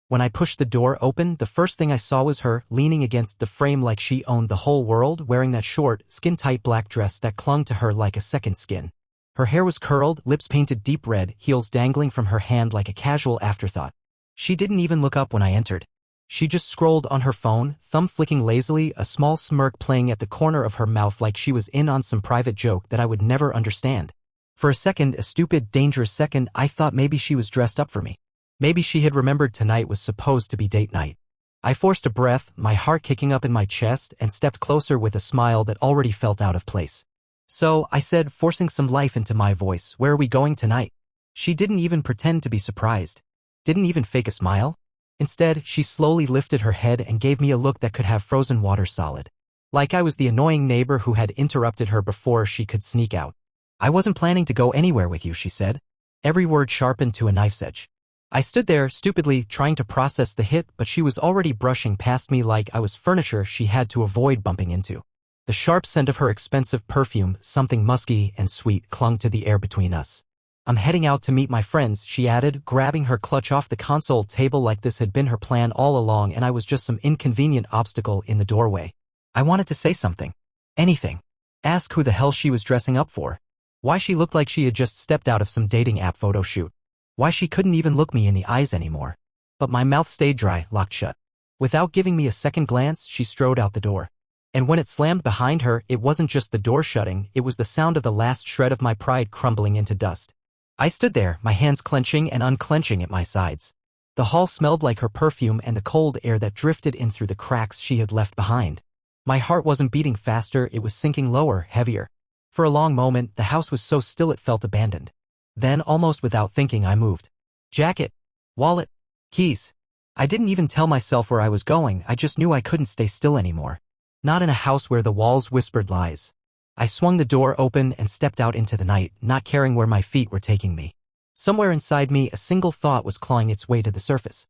When I pushed the door open, the first thing I saw was her, leaning against the frame like she owned the whole world, wearing that short, skin-tight black dress that clung to her like a second skin. Her hair was curled, lips painted deep red, heels dangling from her hand like a casual afterthought. She didn't even look up when I entered. She just scrolled on her phone, thumb flicking lazily, a small smirk playing at the corner of her mouth like she was in on some private joke that I would never understand. For a second, a stupid, dangerous second, I thought maybe she was dressed up for me. Maybe she had remembered tonight was supposed to be date night. I forced a breath, my heart kicking up in my chest, and stepped closer with a smile that already felt out of place. "So," I said, forcing some life into my voice, "where are we going tonight?" She didn't even pretend to be surprised. Didn't even fake a smile. Instead, she slowly lifted her head and gave me a look that could have frozen water solid. Like I was the annoying neighbor who had interrupted her before she could sneak out. "I wasn't planning to go anywhere with you," she said. Every word sharpened to a knife's edge. I stood there, stupidly, trying to process the hit, but she was already brushing past me like I was furniture she had to avoid bumping into. The sharp scent of her expensive perfume, something musky and sweet, clung to the air between us. "I'm heading out to meet my friends," she added, grabbing her clutch off the console table like this had been her plan all along and I was just some inconvenient obstacle in the doorway. I wanted to say something. Anything. Ask who the hell she was dressing up for. Why she looked like she had just stepped out of some dating app photo shoot. Why she couldn't even look me in the eyes anymore. But my mouth stayed dry, locked shut. Without giving me a second glance, she strode out the door. And when it slammed behind her, it wasn't just the door shutting, it was the sound of the last shred of my pride crumbling into dust. I stood there, my hands clenching and unclenching at my sides. The hall smelled like her perfume and the cold air that drifted in through the cracks she had left behind. My heart wasn't beating faster, it was sinking lower, heavier. For a long moment, the house was so still it felt abandoned. Then, almost without thinking, I moved. Jacket. Wallet. Keys. I didn't even tell myself where I was going, I just knew I couldn't stay still anymore. Not in a house where the walls whispered lies. I swung the door open and stepped out into the night, not caring where my feet were taking me. Somewhere inside me, a single thought was clawing its way to the surface.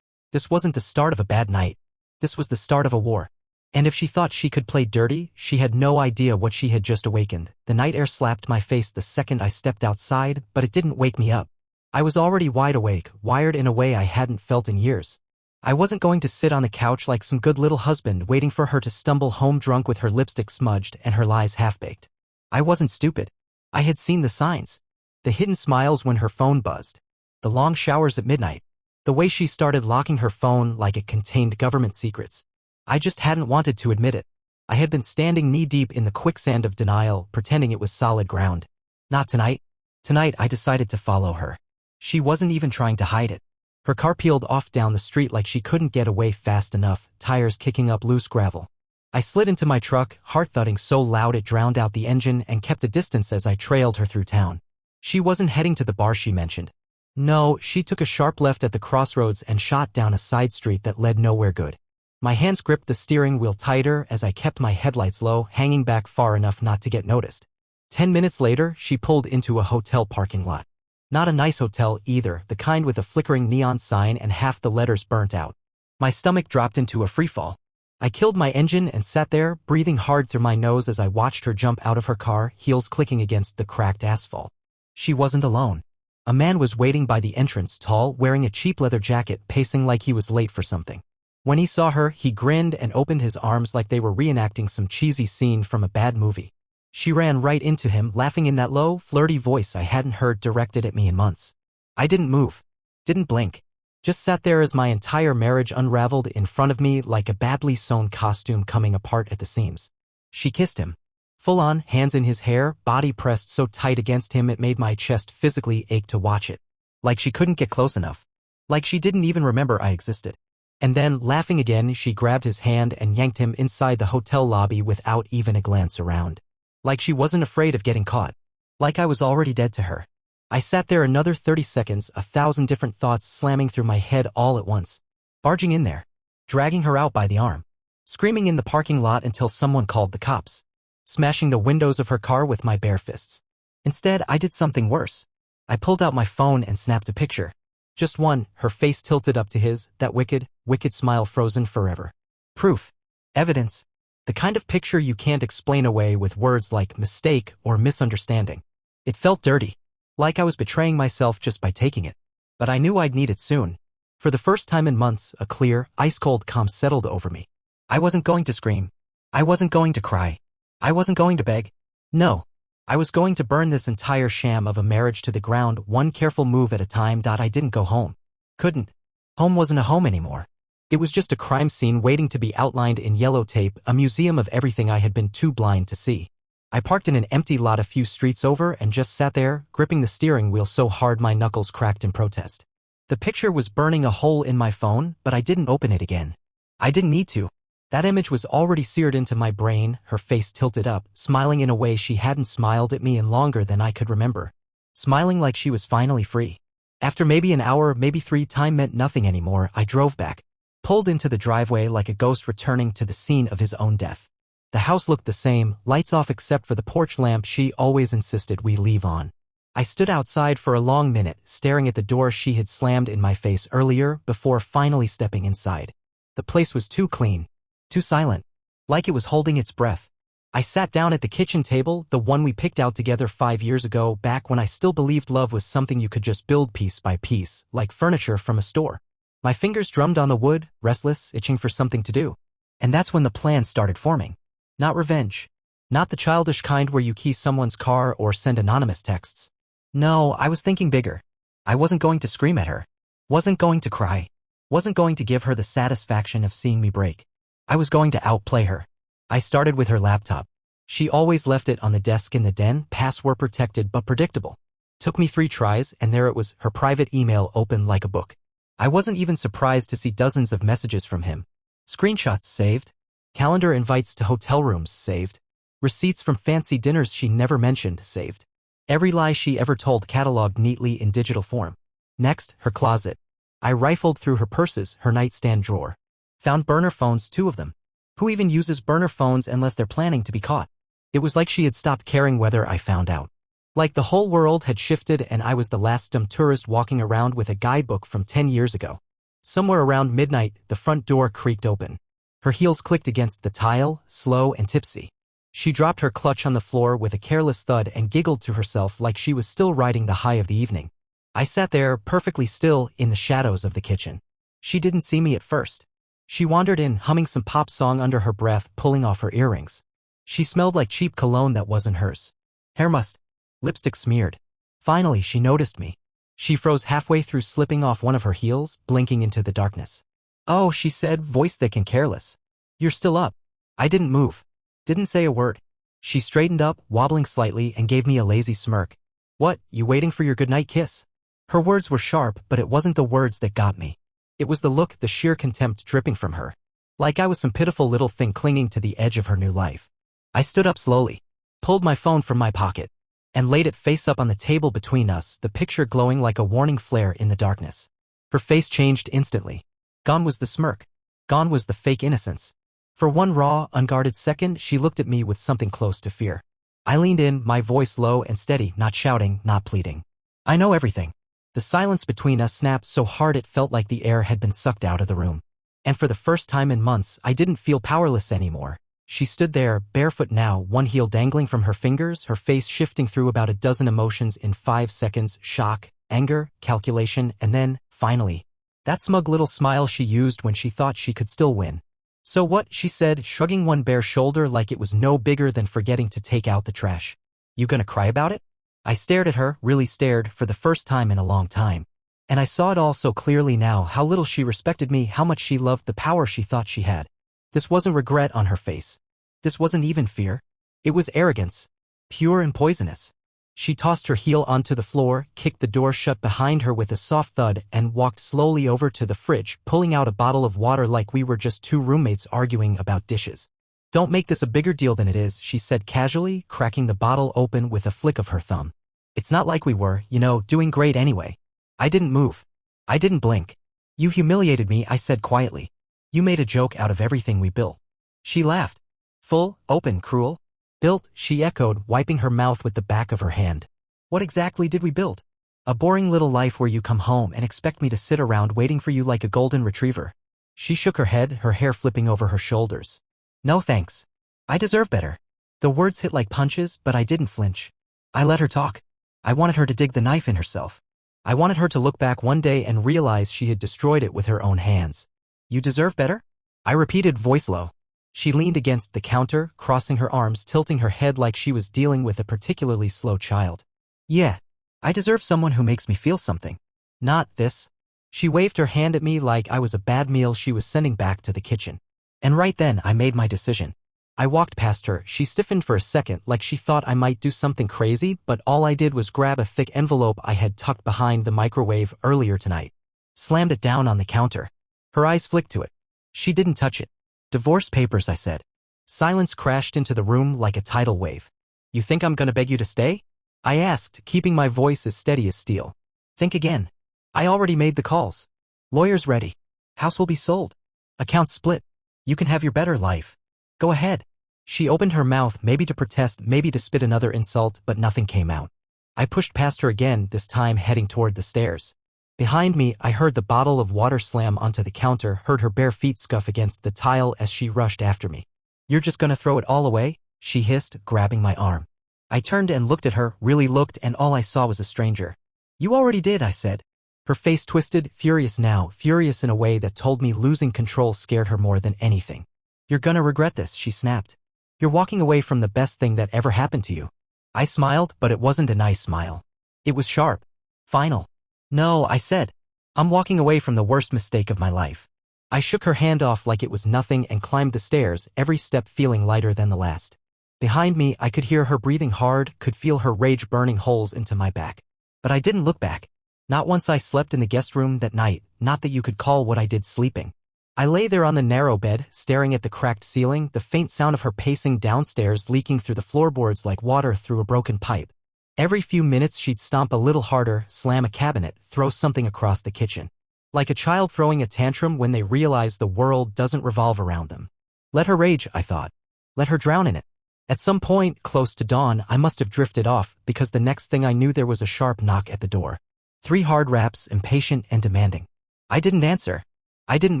This wasn't the start of a bad night. This was the start of a war. And if she thought she could play dirty, she had no idea what she had just awakened. The night air slapped my face the second I stepped outside, but it didn't wake me up. I was already wide awake, wired in a way I hadn't felt in years. I wasn't going to sit on the couch like some good little husband waiting for her to stumble home drunk with her lipstick smudged and her lies half-baked. I wasn't stupid. I had seen the signs. The hidden smiles when her phone buzzed. The long showers at midnight. The way she started locking her phone like it contained government secrets. I just hadn't wanted to admit it. I had been standing knee-deep in the quicksand of denial, pretending it was solid ground. Not tonight. Tonight I decided to follow her. She wasn't even trying to hide it. Her car peeled off down the street like she couldn't get away fast enough, tires kicking up loose gravel. I slid into my truck, heart thudding so loud it drowned out the engine, and kept a distance as I trailed her through town. She wasn't heading to the bar she mentioned. No, she took a sharp left at the crossroads and shot down a side street that led nowhere good. My hands gripped the steering wheel tighter as I kept my headlights low, hanging back far enough not to get noticed. 10 minutes later, she pulled into a hotel parking lot. Not a nice hotel either, the kind with a flickering neon sign and half the letters burnt out. My stomach dropped into a freefall. I killed my engine and sat there, breathing hard through my nose as I watched her jump out of her car, heels clicking against the cracked asphalt. She wasn't alone. A man was waiting by the entrance, tall, wearing a cheap leather jacket, pacing like he was late for something. When he saw her, he grinned and opened his arms like they were reenacting some cheesy scene from a bad movie. She ran right into him, laughing in that low, flirty voice I hadn't heard directed at me in months. I didn't move. Didn't blink. Just sat there as my entire marriage unraveled in front of me like a badly sewn costume coming apart at the seams. She kissed him. Full on, hands in his hair, body pressed so tight against him it made my chest physically ache to watch it. Like she couldn't get close enough. Like she didn't even remember I existed. And then, laughing again, she grabbed his hand and yanked him inside the hotel lobby without even a glance around. Like she wasn't afraid of getting caught. Like I was already dead to her. I sat there another 30 seconds, 1,000 different thoughts slamming through my head all at once. Barging in there. Dragging her out by the arm. Screaming in the parking lot until someone called the cops. Smashing the windows of her car with my bare fists. Instead, I did something worse. I pulled out my phone and snapped a picture. Just one, her face tilted up to his, that wicked, wicked smile frozen forever. Proof. Evidence. The kind of picture you can't explain away with words like mistake or misunderstanding. It felt dirty. Like I was betraying myself just by taking it. But I knew I'd need it soon. For the first time in months, a clear, ice-cold calm settled over me. I wasn't going to scream. I wasn't going to cry. I wasn't going to beg. No. I was going to burn this entire sham of a marriage to the ground, one careful move at a time. I didn't go home. Couldn't. Home wasn't a home anymore. It was just a crime scene waiting to be outlined in yellow tape, a museum of everything I had been too blind to see. I parked in an empty lot a few streets over and just sat there, gripping the steering wheel so hard my knuckles cracked in protest. The picture was burning a hole in my phone, but I didn't open it again. I didn't need to. That image was already seared into my brain, her face tilted up, smiling in a way she hadn't smiled at me in longer than I could remember. Smiling like she was finally free. After maybe an hour, maybe 3, time meant nothing anymore. I drove back. Pulled into the driveway like a ghost returning to the scene of his own death. The house looked the same, lights off except for the porch lamp she always insisted we leave on. I stood outside for a long minute, staring at the door she had slammed in my face earlier, before finally stepping inside. The place was too clean. Too silent. Like it was holding its breath. I sat down at the kitchen table, the one we picked out together 5 years ago, back when I still believed love was something you could just build piece by piece, like furniture from a store. My fingers drummed on the wood, restless, itching for something to do. And that's when the plan started forming. Not revenge. Not the childish kind where you key someone's car or send anonymous texts. No, I was thinking bigger. I wasn't going to scream at her. Wasn't going to cry. Wasn't going to give her the satisfaction of seeing me break. I was going to outplay her. I started with her laptop. She always left it on the desk in the den, password protected but predictable. Took me 3 tries, and there it was, her private email open like a book. I wasn't even surprised to see dozens of messages from him. Screenshots saved. Calendar invites to hotel rooms saved. Receipts from fancy dinners she never mentioned saved. Every lie she ever told cataloged neatly in digital form. Next, her closet. I rifled through her purses, her nightstand drawer. Found burner phones, 2 of them. Who even uses burner phones unless they're planning to be caught? It was like she had stopped caring whether I found out. Like the whole world had shifted and I was the last dumb tourist walking around with a guidebook from 10 years ago. Somewhere around midnight, the front door creaked open. Her heels clicked against the tile, slow and tipsy. She dropped her clutch on the floor with a careless thud and giggled to herself like she was still riding the high of the evening. I sat there, perfectly still, in the shadows of the kitchen. She didn't see me at first. She wandered in, humming some pop song under her breath, pulling off her earrings. She smelled like cheap cologne that wasn't hers. Hair musk. Lipstick smeared. Finally, she noticed me. She froze halfway through slipping off one of her heels, blinking into the darkness. "Oh," she said, voice thick and careless. "You're still up." I didn't move. Didn't say a word. She straightened up, wobbling slightly, and gave me a lazy smirk. "What, you waiting for your goodnight kiss?" Her words were sharp, but it wasn't the words that got me. It was the look, the sheer contempt dripping from her. Like I was some pitiful little thing clinging to the edge of her new life. I stood up slowly, pulled my phone from my pocket, and laid it face up on the table between us, the picture glowing like a warning flare in the darkness. Her face changed instantly. Gone was the smirk. Gone was the fake innocence. For one raw, unguarded second, she looked at me with something close to fear. I leaned in, my voice low and steady, not shouting, not pleading. "I know everything." The silence between us snapped so hard it felt like the air had been sucked out of the room. And for the first time in months, I didn't feel powerless anymore. She stood there, barefoot now, one heel dangling from her fingers, her face shifting through about a dozen emotions in 5 seconds, shock, anger, calculation, and then, finally, that smug little smile she used when she thought she could still win. "So what?" she said, shrugging one bare shoulder like it was no bigger than forgetting to take out the trash. "You gonna cry about it?" I stared at her, really stared, for the first time in a long time. And I saw it all so clearly now, how little she respected me, how much she loved the power she thought she had. This wasn't regret on her face. This wasn't even fear. It was arrogance. Pure and poisonous. She tossed her heel onto the floor, kicked the door shut behind her with a soft thud, and walked slowly over to the fridge, pulling out a bottle of water like we were just 2 roommates arguing about dishes. "Don't make this a bigger deal than it is," she said casually, cracking the bottle open with a flick of her thumb. "It's not like we were, doing great anyway." I didn't move. I didn't blink. "You humiliated me," I said quietly. "You made a joke out of everything we built." She laughed. "Full, open, cruel?" "Built," she echoed, wiping her mouth with the back of her hand. "What exactly did we build? A boring little life where you come home and expect me to sit around waiting for you like a golden retriever." She shook her head, her hair flipping over her shoulders. "No thanks. I deserve better." The words hit like punches, but I didn't flinch. I let her talk. I wanted her to dig the knife in herself. I wanted her to look back one day and realize she had destroyed it with her own hands. You deserve better? I repeated, voice low. She leaned against the counter, crossing her arms, tilting her head like she was dealing with a particularly slow child. Yeah. I deserve someone who makes me feel something. Not this. She waved her hand at me like I was a bad meal she was sending back to the kitchen. And right then I made my decision. I walked past her. She stiffened for a second like she thought I might do something crazy, but all I did was grab a thick envelope I had tucked behind the microwave earlier tonight. Slammed it down on the counter. Her eyes flicked to it. She didn't touch it. Divorce papers, I said. Silence crashed into the room like a tidal wave. You think I'm gonna beg you to stay? I asked, keeping my voice as steady as steel. Think again. I already made the calls. Lawyers ready. House will be sold. Accounts split. You can have your better life. Go ahead. She opened her mouth, maybe to protest, maybe to spit another insult, but nothing came out. I pushed past her again, this time heading toward the stairs. Behind me, I heard the bottle of water slam onto the counter, heard her bare feet scuff against the tile as she rushed after me. You're just gonna throw it all away? She hissed, grabbing my arm. I turned and looked at her, really looked, and all I saw was a stranger. You already did, I said. Her face twisted, furious now, furious in a way that told me losing control scared her more than anything. You're gonna regret this, she snapped. You're walking away from the best thing that ever happened to you. I smiled, but it wasn't a nice smile. It was sharp. Final. No, I said. I'm walking away from the worst mistake of my life. I shook her hand off like it was nothing and climbed the stairs, every step feeling lighter than the last. Behind me, I could hear her breathing hard, could feel her rage burning holes into my back. But I didn't look back. Not once. I slept in the guest room that night, not that you could call what I did sleeping. I lay there on the narrow bed, staring at the cracked ceiling, the faint sound of her pacing downstairs leaking through the floorboards like water through a broken pipe. Every few minutes she'd stomp a little harder, slam a cabinet, throw something across the kitchen. Like a child throwing a tantrum when they realize the world doesn't revolve around them. Let her rage, I thought. Let her drown in it. At some point, close to dawn, I must have drifted off, because the next thing I knew there was a sharp knock at the door. 3 hard raps, impatient and demanding. I didn't answer. I didn't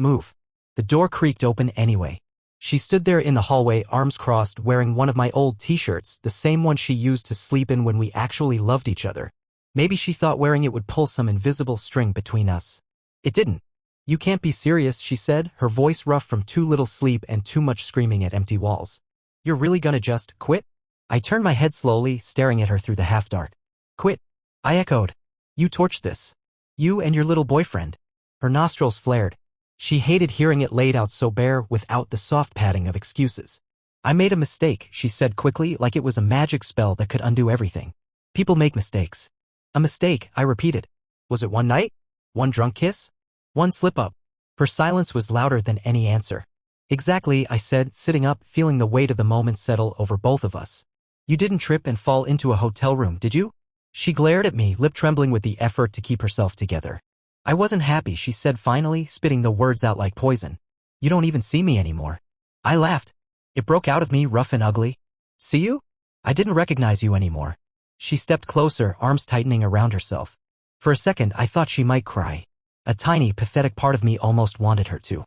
move. The door creaked open anyway. She stood there in the hallway, arms crossed, wearing one of my old t-shirts, the same one she used to sleep in when we actually loved each other. Maybe she thought wearing it would pull some invisible string between us. It didn't. You can't be serious, she said, her voice rough from too little sleep and too much screaming at empty walls. You're really gonna just quit? I turned my head slowly, staring at her through the half-dark. Quit? I echoed. You torched this. You and your little boyfriend. Her nostrils flared. She hated hearing it laid out so bare, without the soft padding of excuses. I made a mistake, she said quickly, like it was a magic spell that could undo everything. People make mistakes. A mistake, I repeated. Was it one night? One drunk kiss? One slip-up? Her silence was louder than any answer. Exactly, I said, sitting up, feeling the weight of the moment settle over both of us. You didn't trip and fall into a hotel room, did you? She glared at me, lip trembling with the effort to keep herself together. I wasn't happy, she said finally, spitting the words out like poison. You don't even see me anymore. I laughed. It broke out of me, rough and ugly. See you? I didn't recognize you anymore. She stepped closer, arms tightening around herself. For a second, I thought she might cry. A tiny, pathetic part of me almost wanted her to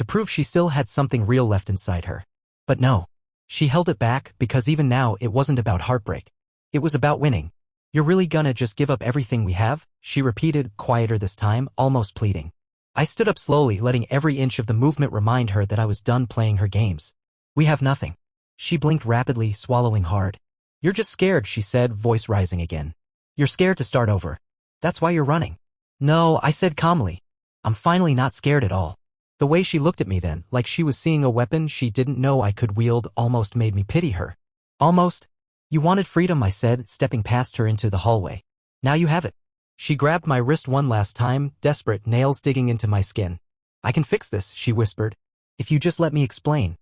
prove she still had something real left inside her. But no. She held it back, because even now it wasn't about heartbreak. It was about winning. You're really gonna just give up everything we have? She repeated, quieter this time, almost pleading. I stood up slowly, letting every inch of the movement remind her that I was done playing her games. We have nothing. She blinked rapidly, swallowing hard. You're just scared, she said, voice rising again. You're scared to start over. That's why you're running. No, I said calmly. I'm finally not scared at all. The way she looked at me then, like she was seeing a weapon she didn't know I could wield, almost made me pity her. Almost. You wanted freedom, I said, stepping past her into the hallway. Now you have it. She grabbed my wrist one last time, desperate, nails digging into my skin. I can fix this, she whispered. If you just let me explain.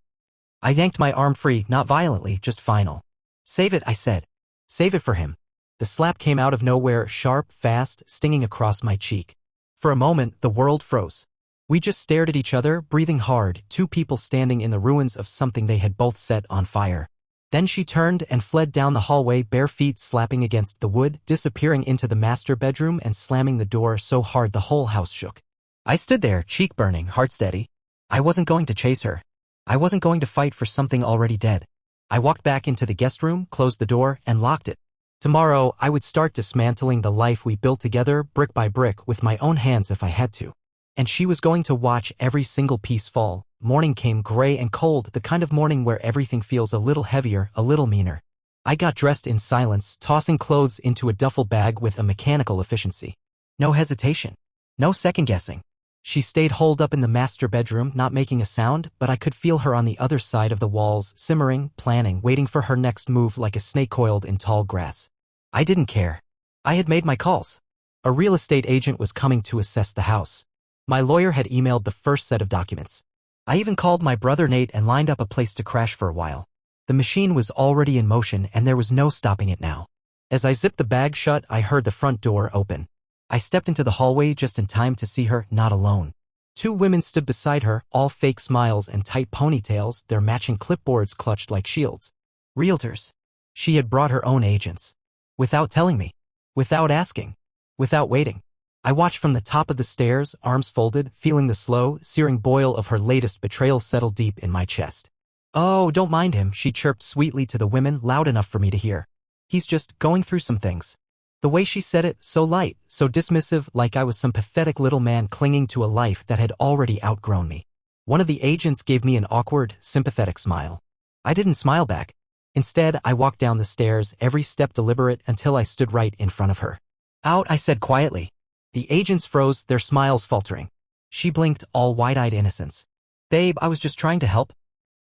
I yanked my arm free, not violently, just final. Save it, I said. Save it for him. The slap came out of nowhere, sharp, fast, stinging across my cheek. For a moment, the world froze. We just stared at each other, breathing hard, 2 people standing in the ruins of something they had both set on fire. Then she turned and fled down the hallway, bare feet slapping against the wood, disappearing into the master bedroom and slamming the door so hard the whole house shook. I stood there, cheek burning, heart steady. I wasn't going to chase her. I wasn't going to fight for something already dead. I walked back into the guest room, closed the door, and locked it. Tomorrow, I would start dismantling the life we built together brick by brick with my own hands if I had to. And she was going to watch every single piece fall. Morning came gray and cold, the kind of morning where everything feels a little heavier, a little meaner. I got dressed in silence, tossing clothes into a duffel bag with a mechanical efficiency. No hesitation. No second-guessing. She stayed holed up in the master bedroom, not making a sound, but I could feel her on the other side of the walls, simmering, planning, waiting for her next move like a snake coiled in tall grass. I didn't care. I had made my calls. A real estate agent was coming to assess the house. My lawyer had emailed the first set of documents. I even called my brother Nate and lined up a place to crash for a while. The machine was already in motion and there was no stopping it now. As I zipped the bag shut, I heard the front door open. I stepped into the hallway just in time to see her not alone. Two women stood beside her, all fake smiles and tight ponytails, their matching clipboards clutched like shields. Realtors. She had brought her own agents. Without telling me. Without asking. Without waiting. I watched from the top of the stairs, arms folded, feeling the slow, searing boil of her latest betrayal settle deep in my chest. "Oh, don't mind him," she chirped sweetly to the women, loud enough for me to hear. "He's just going through some things." The way she said it, so light, so dismissive, like I was some pathetic little man clinging to a life that had already outgrown me. One of the agents gave me an awkward, sympathetic smile. I didn't smile back. Instead, I walked down the stairs, every step deliberate, until I stood right in front of her. "Out," I said quietly. The agents froze, their smiles faltering. She blinked, all wide-eyed innocence. "Babe, I was just trying to help."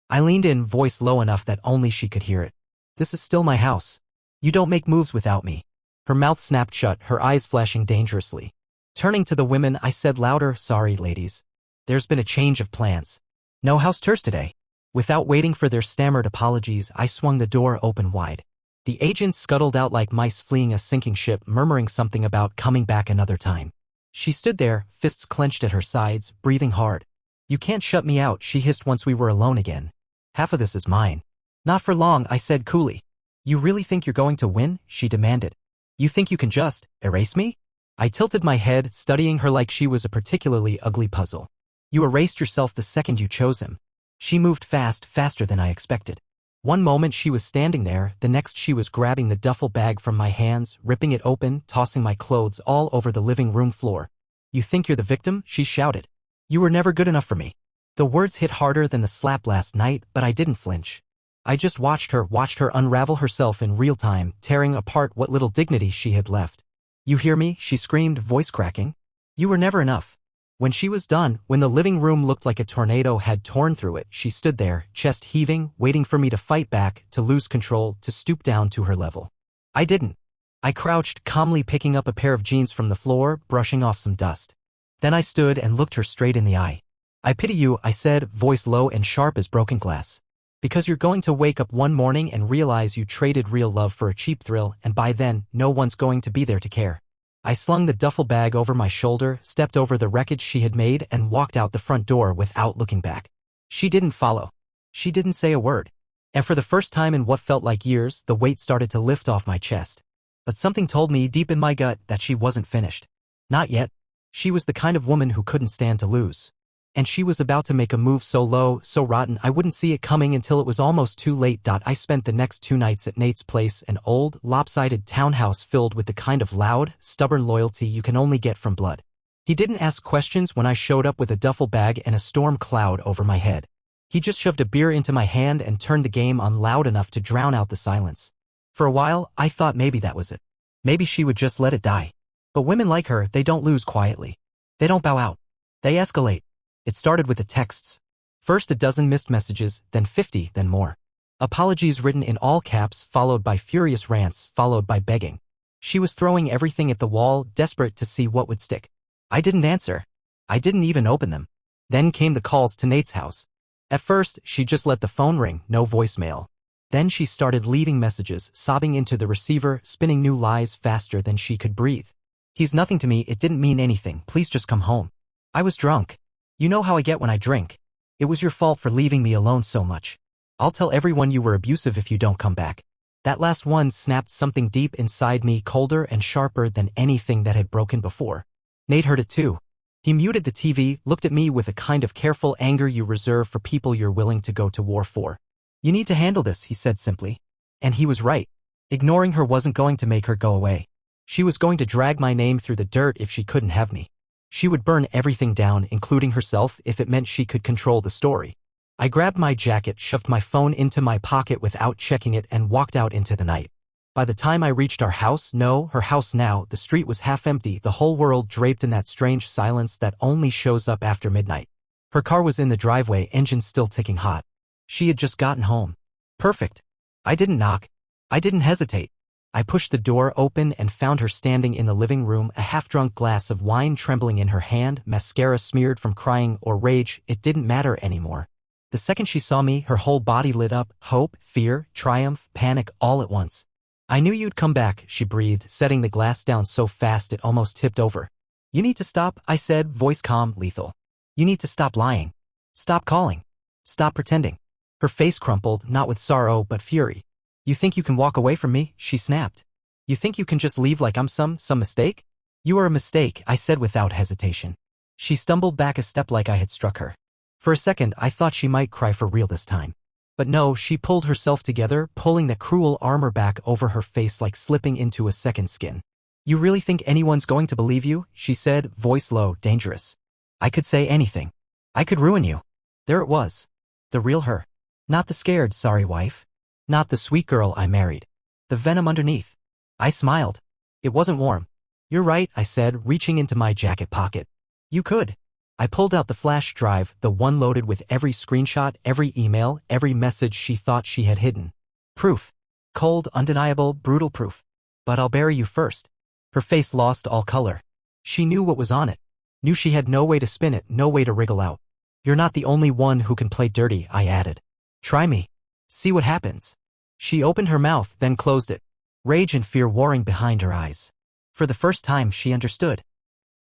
I leaned in, voice low enough that only she could hear it. "This is still my house. You don't make moves without me." Her mouth snapped shut, her eyes flashing dangerously. Turning to the women, I said louder, "Sorry, ladies. There's been a change of plans. No house tours today." Without waiting for their stammered apologies, I swung the door open wide. The agents scuttled out like mice fleeing a sinking ship, murmuring something about coming back another time. She stood there, fists clenched at her sides, breathing hard. "You can't shut me out," she hissed once we were alone again. "Half of this is mine." "Not for long," I said coolly. "You really think you're going to win?" she demanded. "You think you can just erase me?" I tilted my head, studying her like she was a particularly ugly puzzle. "You erased yourself the second you chose him." She moved fast, faster than I expected. One moment she was standing there, the next she was grabbing the duffel bag from my hands, ripping it open, tossing my clothes all over the living room floor. "You think you're the victim?" she shouted. "You were never good enough for me." The words hit harder than the slap last night, but I didn't flinch. I just watched her unravel herself in real time, tearing apart what little dignity she had left. "You hear me?" she screamed, voice cracking. "You were never enough." When she was done, when the living room looked like a tornado had torn through it, she stood there, chest heaving, waiting for me to fight back, to lose control, to stoop down to her level. I didn't. I crouched, calmly picking up a pair of jeans from the floor, brushing off some dust. Then I stood and looked her straight in the eye. "I pity you," I said, voice low and sharp as broken glass. "Because you're going to wake up one morning and realize you traded real love for a cheap thrill, and by then, no one's going to be there to care." I slung the duffel bag over my shoulder, stepped over the wreckage she had made, and walked out the front door without looking back. She didn't follow. She didn't say a word. And for the first time in what felt like years, the weight started to lift off my chest. But something told me deep in my gut that she wasn't finished. Not yet. She was the kind of woman who couldn't stand to lose. And she was about to make a move so low, so rotten I wouldn't see it coming until it was almost too late. I spent the next 2 nights at Nate's place, an old, lopsided townhouse filled with the kind of loud, stubborn loyalty you can only get from blood. He didn't ask questions when I showed up with a duffel bag and a storm cloud over my head. He just shoved a beer into my hand and turned the game on loud enough to drown out the silence. For a while, I thought maybe that was it. Maybe she would just let it die. But women like her, they don't lose quietly. They don't bow out. They escalate. It started with the texts. First a dozen missed messages, then 50, then more. Apologies written in all caps, followed by furious rants, followed by begging. She was throwing everything at the wall, desperate to see what would stick. I didn't answer. I didn't even open them. Then came the calls to Nate's house. At first, she just let the phone ring, no voicemail. Then she started leaving messages, sobbing into the receiver, spinning new lies faster than she could breathe. "He's nothing to me, it didn't mean anything, please just come home. I was drunk. You know how I get when I drink. It was your fault for leaving me alone so much. I'll tell everyone you were abusive if you don't come back." That last one snapped something deep inside me, colder and sharper than anything that had broken before. Nate heard it too. He muted the TV, looked at me with a kind of careful anger you reserve for people you're willing to go to war for. "You need to handle this," he said simply. And he was right. Ignoring her wasn't going to make her go away. She was going to drag my name through the dirt if she couldn't have me. She would burn everything down, including herself, if it meant she could control the story. I grabbed my jacket, shoved my phone into my pocket without checking it, and walked out into the night. By the time I reached our house, no, her house now, the street was half empty, the whole world draped in that strange silence that only shows up after midnight. Her car was in the driveway, engine still ticking hot. She had just gotten home. Perfect. I didn't knock. I didn't hesitate. I pushed the door open and found her standing in the living room, a half-drunk glass of wine trembling in her hand, mascara smeared from crying or rage. It didn't matter anymore. The second she saw me, her whole body lit up, hope, fear, triumph, panic, all at once. "I knew you'd come back," she breathed, setting the glass down so fast it almost tipped over. "You need to stop," I said, voice calm, lethal. "You need to stop lying. Stop calling. Stop pretending." Her face crumpled, not with sorrow but fury. "You think you can walk away from me?" she snapped. "You think you can just leave like I'm some mistake?" "You are a mistake," I said without hesitation. She stumbled back a step like I had struck her. For a second, I thought she might cry for real this time. But no, she pulled herself together, pulling the cruel armor back over her face like slipping into a second skin. "You really think anyone's going to believe you?" she said, voice low, dangerous. "I could say anything. I could ruin you." There it was. The real her. Not the scared, sorry wife. Not the sweet girl I married. The venom underneath. I smiled. It wasn't warm. "You're right," I said, reaching into my jacket pocket. "You could." I pulled out the flash drive, the one loaded with every screenshot, every email, every message she thought she had hidden. Proof. Cold, undeniable, brutal proof. "But I'll bury you first." Her face lost all color. She knew what was on it. Knew she had no way to spin it, no way to wriggle out. "You're not the only one who can play dirty," I added. "Try me. See what happens." She opened her mouth, then closed it. Rage and fear warring behind her eyes. For the first time, she understood.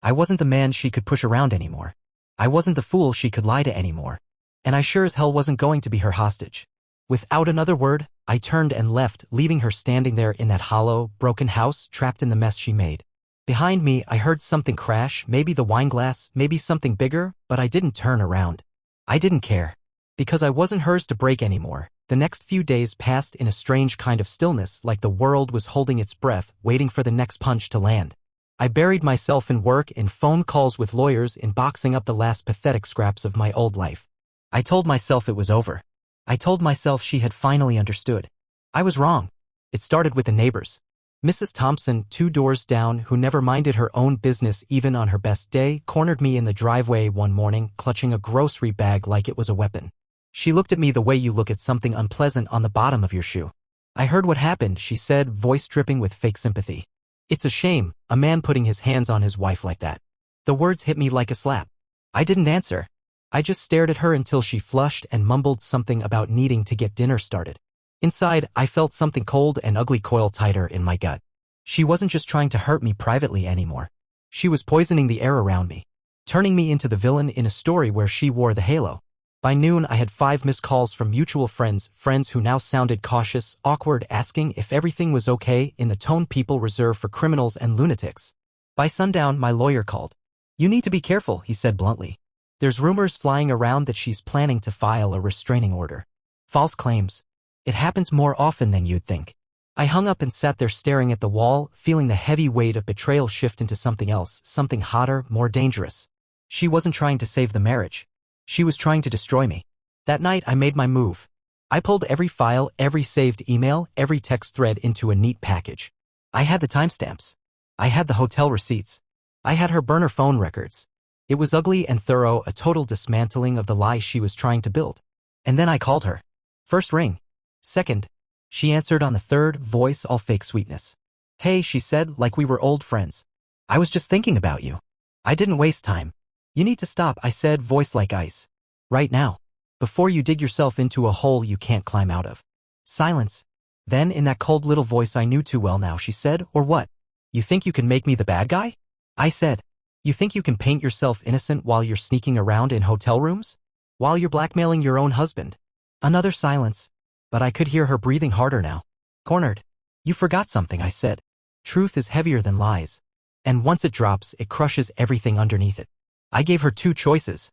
I wasn't the man she could push around anymore. I wasn't the fool she could lie to anymore. And I sure as hell wasn't going to be her hostage. Without another word, I turned and left, leaving her standing there in that hollow, broken house, trapped in the mess she made. Behind me, I heard something crash, maybe the wine glass, maybe something bigger, but I didn't turn around. I didn't care. Because I wasn't hers to break anymore. The next few days passed in a strange kind of stillness, like the world was holding its breath, waiting for the next punch to land. I buried myself in work, in phone calls with lawyers, in boxing up the last pathetic scraps of my old life. I told myself it was over. I told myself she had finally understood. I was wrong. It started with the neighbors. Mrs. Thompson, 2 doors down, who never minded her own business even on her best day, cornered me in the driveway one morning, clutching a grocery bag like it was a weapon. She looked at me the way you look at something unpleasant on the bottom of your shoe. "I heard what happened," she said, voice dripping with fake sympathy. "It's a shame, a man putting his hands on his wife like that." The words hit me like a slap. I didn't answer. I just stared at her until she flushed and mumbled something about needing to get dinner started. Inside, I felt something cold and ugly coil tighter in my gut. She wasn't just trying to hurt me privately anymore. She was poisoning the air around me, turning me into the villain in a story where she wore the halo. By noon, I had 5 missed calls from mutual friends who now sounded cautious, awkward, asking if everything was okay in the tone people reserve for criminals and lunatics. By sundown, my lawyer called. "You need to be careful," he said bluntly. "There's rumors flying around that she's planning to file a restraining order. False claims. It happens more often than you'd think." I hung up and sat there staring at the wall, feeling the heavy weight of betrayal shift into something else, something hotter, more dangerous. She wasn't trying to save the marriage. She was trying to destroy me. That night, I made my move. I pulled every file, every saved email, every text thread into a neat package. I had the timestamps. I had the hotel receipts. I had her burner phone records. It was ugly and thorough, a total dismantling of the lie she was trying to build. And then I called her. First ring. Second. She answered on the third, voice all fake sweetness. "Hey," she said, like we were old friends. "I was just thinking about you." I didn't waste time. "You need to stop," I said, voice like ice. "Right now. Before you dig yourself into a hole you can't climb out of." Silence. Then, in that cold little voice I knew too well now, she said, "Or what? You think you can make me the bad guy?" I said, "You think you can paint yourself innocent while you're sneaking around in hotel rooms? While you're blackmailing your own husband?" Another silence. But I could hear her breathing harder now. Cornered. "You forgot something," I said. "Truth is heavier than lies. And once it drops, it crushes everything underneath it." I gave her 2 choices.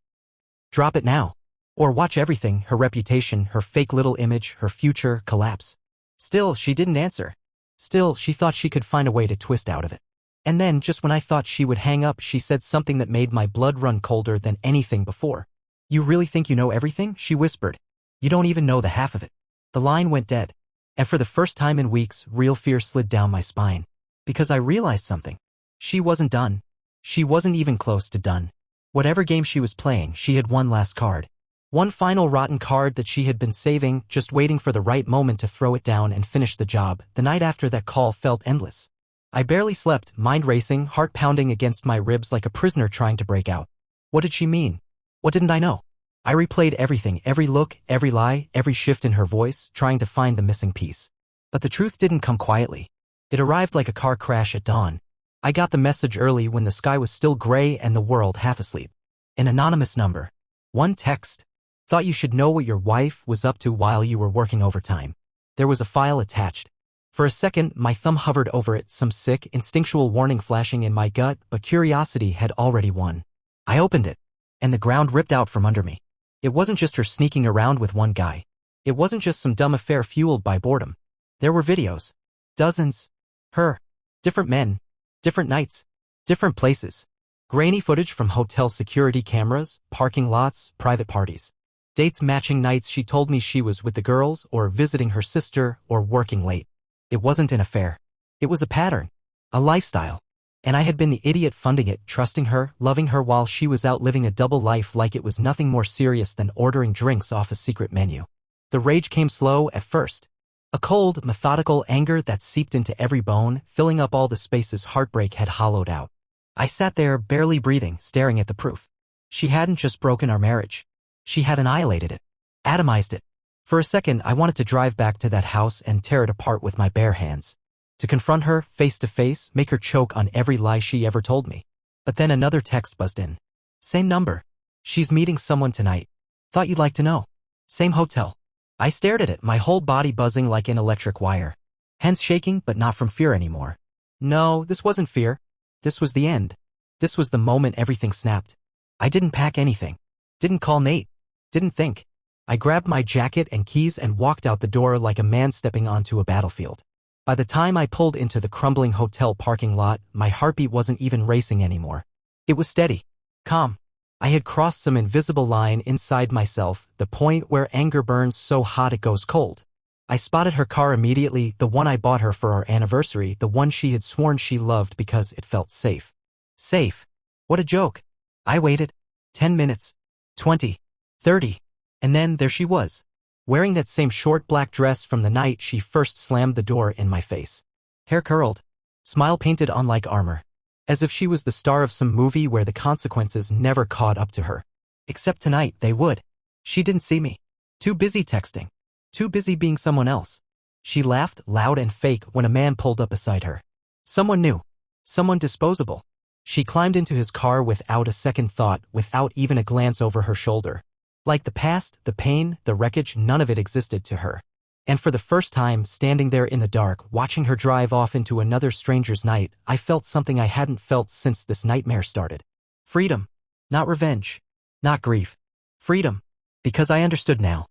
Drop it now. Or watch everything, her reputation, her fake little image, her future, collapse. Still, she didn't answer. Still, she thought she could find a way to twist out of it. And then, just when I thought she would hang up, she said something that made my blood run colder than anything before. "You really think you know everything?" she whispered. "You don't even know the half of it." The line went dead. And for the first time in weeks, real fear slid down my spine. Because I realized something. She wasn't done. She wasn't even close to done. Whatever game she was playing, she had one last card. One final rotten card that she had been saving, just waiting for the right moment to throw it down and finish the job. The night after that call felt endless. I barely slept, mind racing, heart pounding against my ribs like a prisoner trying to break out. What did she mean? What didn't I know? I replayed everything, every look, every lie, every shift in her voice, trying to find the missing piece. But the truth didn't come quietly. It arrived like a car crash at dawn. I got the message early when the sky was still gray and the world half asleep. An anonymous number. One text. "Thought you should know what your wife was up to while you were working overtime." There was a file attached. For a second, my thumb hovered over it, some sick, instinctual warning flashing in my gut, but curiosity had already won. I opened it, and the ground ripped out from under me. It wasn't just her sneaking around with one guy. It wasn't just some dumb affair fueled by boredom. There were videos. Dozens. Her. Different men. Different nights. Different places. Grainy footage from hotel security cameras, parking lots, private parties. Dates matching nights she told me she was with the girls, or visiting her sister, or working late. It wasn't an affair. It was a pattern. A lifestyle. And I had been the idiot funding it, trusting her, loving her while she was out living a double life like it was nothing more serious than ordering drinks off a secret menu. The rage came slow at first. A cold, methodical anger that seeped into every bone, filling up all the spaces heartbreak had hollowed out. I sat there, barely breathing, staring at the proof. She hadn't just broken our marriage. She had annihilated it. Atomized it. For a second, I wanted to drive back to that house and tear it apart with my bare hands. To confront her, face to face, make her choke on every lie she ever told me. But then another text buzzed in. Same number. "She's meeting someone tonight. Thought you'd like to know." Same hotel. I stared at it, my whole body buzzing like an electric wire. Hands shaking, but not from fear anymore. No, this wasn't fear. This was the end. This was the moment everything snapped. I didn't pack anything. Didn't call Nate. Didn't think. I grabbed my jacket and keys and walked out the door like a man stepping onto a battlefield. By the time I pulled into the crumbling hotel parking lot, my heartbeat wasn't even racing anymore. It was steady. Calm. I had crossed some invisible line inside myself, the point where anger burns so hot it goes cold. I spotted her car immediately, the one I bought her for our anniversary, the one she had sworn she loved because it felt safe. Safe. What a joke. I waited. 10 minutes. 20. 30. And then there she was, wearing that same short black dress from the night she first slammed the door in my face. Hair curled. Smile painted on like armor. As if she was the star of some movie where the consequences never caught up to her. Except tonight, they would. She didn't see me. Too busy texting. Too busy being someone else. She laughed, loud and fake, when a man pulled up beside her. Someone new. Someone disposable. She climbed into his car without a second thought, without even a glance over her shoulder. Like the past, the pain, the wreckage, none of it existed to her. And for the first time, standing there in the dark, watching her drive off into another stranger's night, I felt something I hadn't felt since this nightmare started. Freedom. Not revenge. Not grief. Freedom. Because I understood now.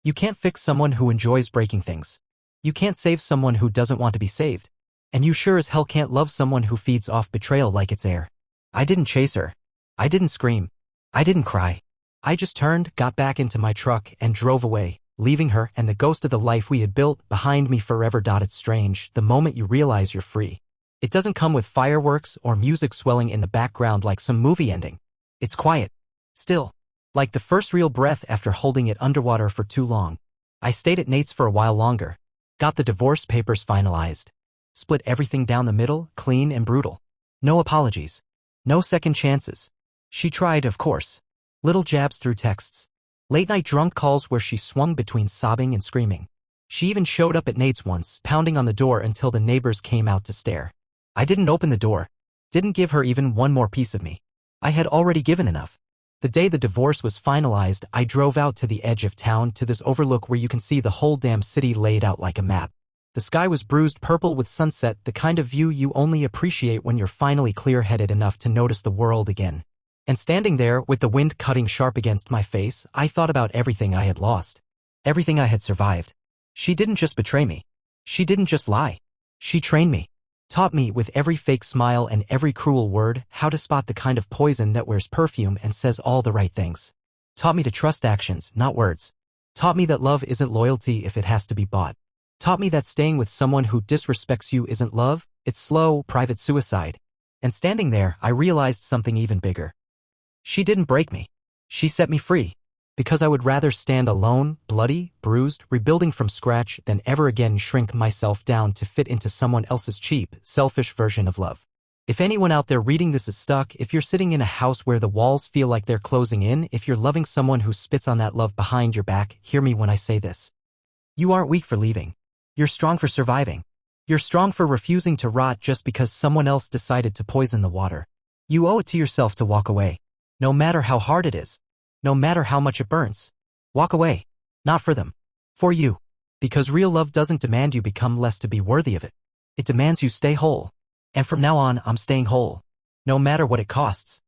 You can't fix someone who enjoys breaking things. You can't save someone who doesn't want to be saved. And you sure as hell can't love someone who feeds off betrayal like it's air. I didn't chase her. I didn't scream. I didn't cry. I just turned, got back into my truck, and drove away, leaving her and the ghost of the life we had built behind me forever. It's strange, the moment you realize you're free. It doesn't come with fireworks or music swelling in the background like some movie ending. It's quiet. Still. Like the first real breath after holding it underwater for too long. I stayed at Nate's for a while longer. Got the divorce papers finalized. Split everything down the middle, clean and brutal. No apologies. No second chances. She tried, of course. Little jabs through texts. Late-night drunk calls where she swung between sobbing and screaming. She even showed up at Nate's once, pounding on the door until the neighbors came out to stare. I didn't open the door. Didn't give her even one more piece of me. I had already given enough. The day the divorce was finalized, I drove out to the edge of town to this overlook where you can see the whole damn city laid out like a map. The sky was bruised purple with sunset, the kind of view you only appreciate when you're finally clear-headed enough to notice the world again. And standing there, with the wind cutting sharp against my face, I thought about everything I had lost. Everything I had survived. She didn't just betray me. She didn't just lie. She trained me. Taught me with every fake smile and every cruel word how to spot the kind of poison that wears perfume and says all the right things. Taught me to trust actions, not words. Taught me that love isn't loyalty if it has to be bought. Taught me that staying with someone who disrespects you isn't love, it's slow, private suicide. And standing there, I realized something even bigger. She didn't break me. She set me free. Because I would rather stand alone, bloody, bruised, rebuilding from scratch than ever again shrink myself down to fit into someone else's cheap, selfish version of love. If anyone out there reading this is stuck, if you're sitting in a house where the walls feel like they're closing in, if you're loving someone who spits on that love behind your back, hear me when I say this. You aren't weak for leaving. You're strong for surviving. You're strong for refusing to rot just because someone else decided to poison the water. You owe it to yourself to walk away. No matter how hard it is. No matter how much it burns. Walk away. Not for them. For you. Because real love doesn't demand you become less to be worthy of it. It demands you stay whole. And from now on, I'm staying whole. No matter what it costs.